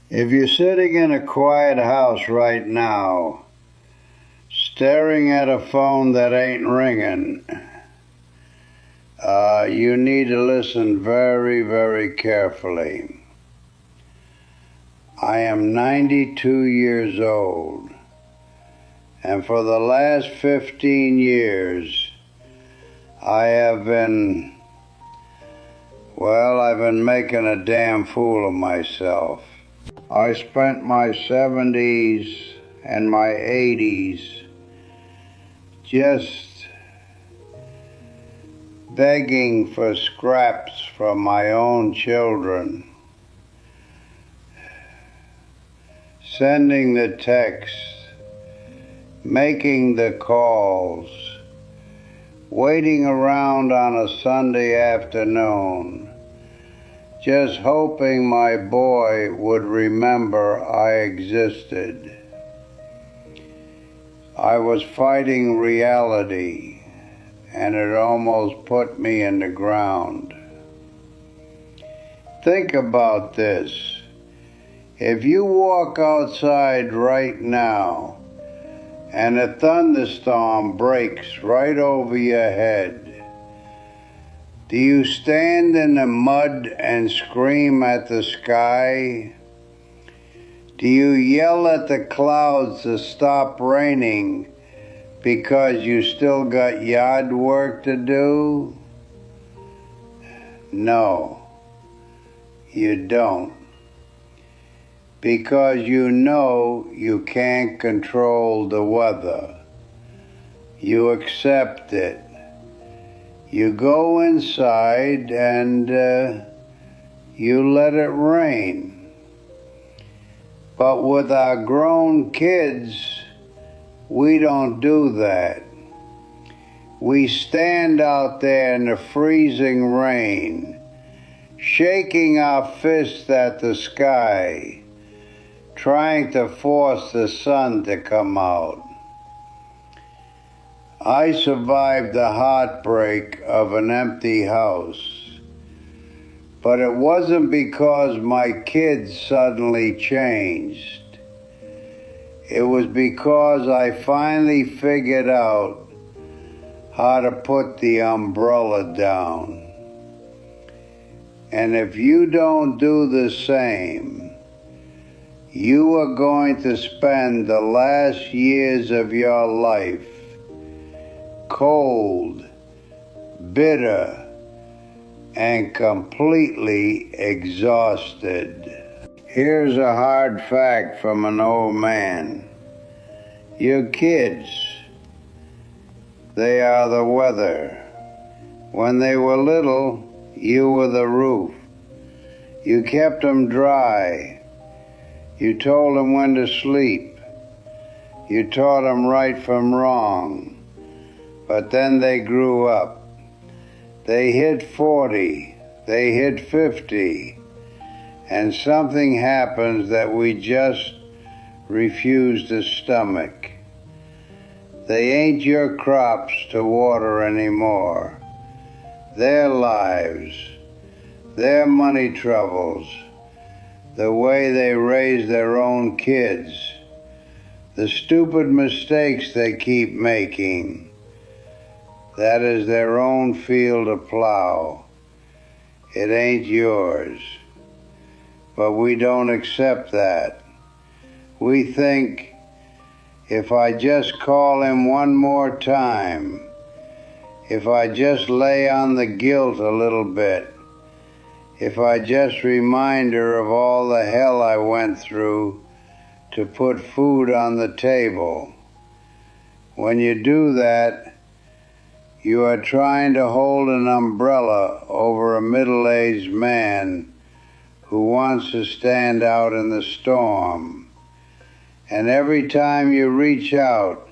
If you're sitting in a quiet house right now, staring at a phone that ain't ringing, you need to listen very, very carefully. I am 92 years old, and for the last 15 years, I've been making a damn fool of myself. I spent my 70s and my 80s just begging for scraps from my own children, sending the texts, making the calls, waiting around on a Sunday afternoon, just hoping my boy would remember I existed. I was fighting reality, and it almost put me in the ground. Think about this. If you walk outside right now, and a thunderstorm breaks right over your head, do you stand in the mud and scream at the sky? Do you yell at the clouds to stop raining because you still got yard work to do? No, you don't. Because you know you can't control the weather. You accept it. You go inside and you let it rain. But with our grown kids, we don't do that. We stand out there in the freezing rain, shaking our fists at the sky, trying to force the sun to come out. I survived the heartbreak of an empty house, but it wasn't because my kids suddenly changed. It was because I finally figured out how to put the umbrella down. And if you don't do the same, you are going to spend the last years of your life cold, bitter, and completely exhausted. Here's a hard fact from an old man. Your kids, they are the weather. When they were little, you were the roof. You kept them dry. You told them when to sleep. You taught them right from wrong. But then they grew up. They hit 40, they hit 50, and something happens that we just refuse to stomach. They ain't your crops to water anymore. Their lives, their money troubles, the way they raise their own kids, the stupid mistakes they keep making. That is their own field to plow. It ain't yours. But we don't accept that. We think, if I just call him one more time, if I just lay on the guilt a little bit, if I just remind her of all the hell I went through to put food on the table. When you do that, you are trying to hold an umbrella over a middle-aged man who wants to stand out in the storm. And every time you reach out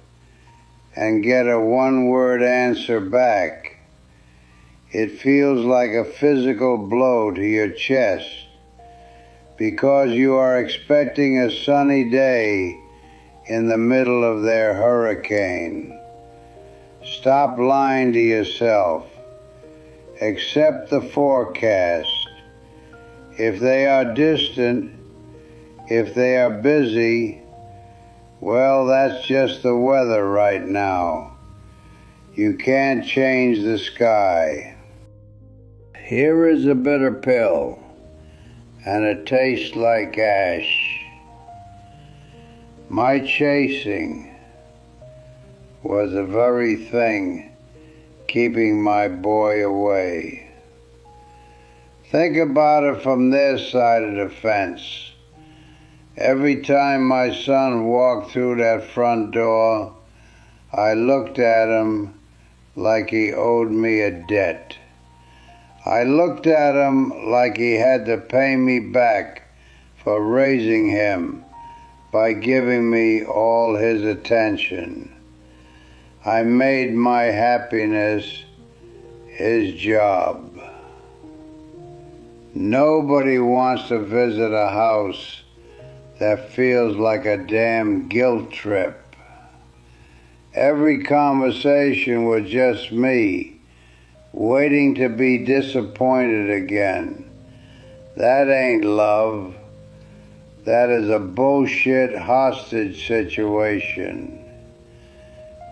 and get a one-word answer back, it feels like a physical blow to your chest because you are expecting a sunny day in the middle of their hurricane. Stop lying to yourself. Accept the forecast. If they are distant, If they are busy, well, that's just the weather right now. You can't change the sky. Here is a bitter pill, and it tastes like ash. My chasing was the very thing keeping my boy away. Think about it from their side of the fence. Every time my son walked through that front door, I looked at him like he owed me a debt. I looked at him like he had to pay me back for raising him by giving me all his attention. I made my happiness his job. Nobody wants to visit a house that feels like a damn guilt trip. Every conversation was just me, waiting to be disappointed again. That ain't love. That is a bullshit hostage situation.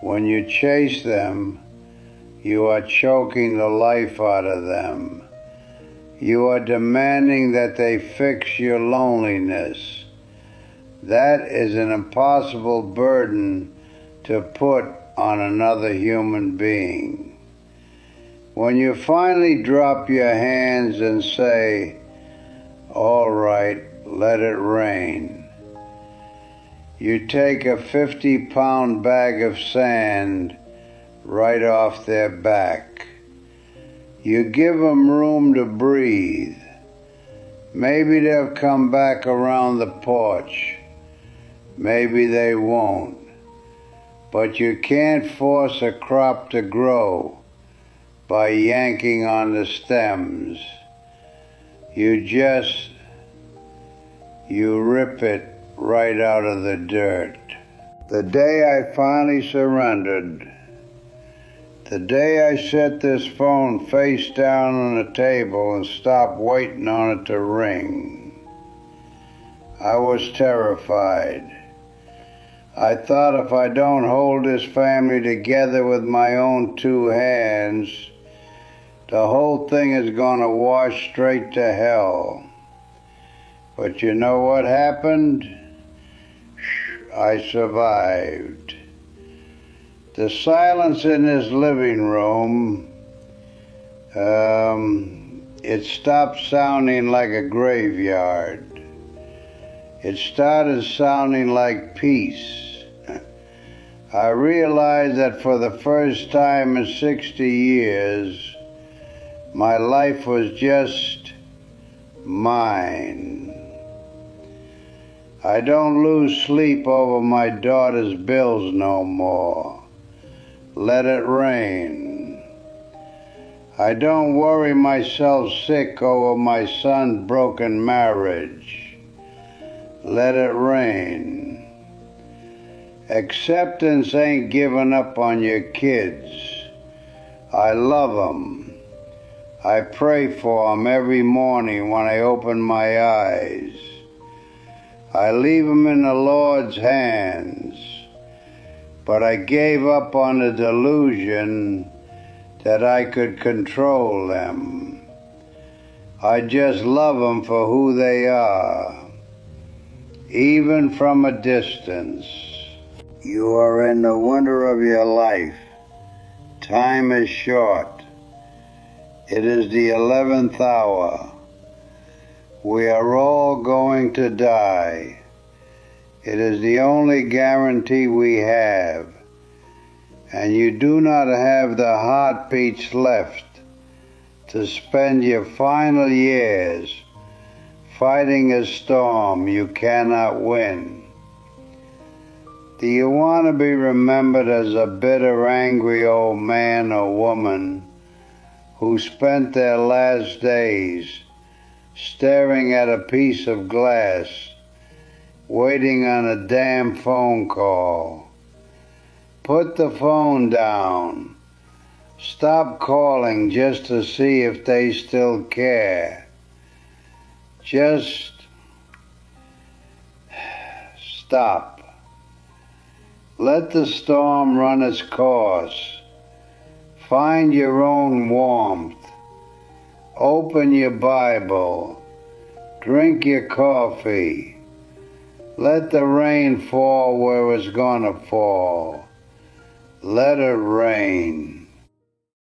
When you chase them, you are choking the life out of them. You are demanding that they fix your loneliness. That is an impossible burden to put on another human being. When you finally drop your hands and say, "All right, let it rain," you take a 50-pound bag of sand right off their back. You give them room to breathe. Maybe they'll come back around the porch. Maybe they won't. But you can't force a crop to grow by yanking on the stems. You rip it right out of the dirt. The day I finally surrendered, the day I set this phone face down on the table and stopped waiting on it to ring, I was terrified. I thought, if I don't hold this family together with my own two hands, the whole thing is going to wash straight to hell. But you know what happened? I survived. The silence in this living room, it stopped sounding like a graveyard. It started sounding like peace. I realized that for the first time in 60 years, my life was just mine. I don't lose sleep over my daughter's bills no more. Let it rain. I don't worry myself sick over my son's broken marriage. Let it rain. Acceptance ain't giving up on your kids. I love them. I pray for them every morning when I open my eyes. I leave them in the Lord's hands. But I gave up on the delusion that I could control them. I just love them for who they are, even from a distance. You are in the winter of your life. Time is short. It is the 11th hour. We are all going to die. It is the only guarantee we have. And you do not have the heartbeats left to spend your final years fighting a storm you cannot win. Do you want to be remembered as a bitter, angry old man or woman who spent their last days staring at a piece of glass, waiting on a damn phone call? Put the phone down. Stop calling just to see if they still care. Just Stop. Let the storm run its course. Find your own warmth. Open your Bible. Drink your coffee. Let the rain fall where it's gonna fall. Let it rain.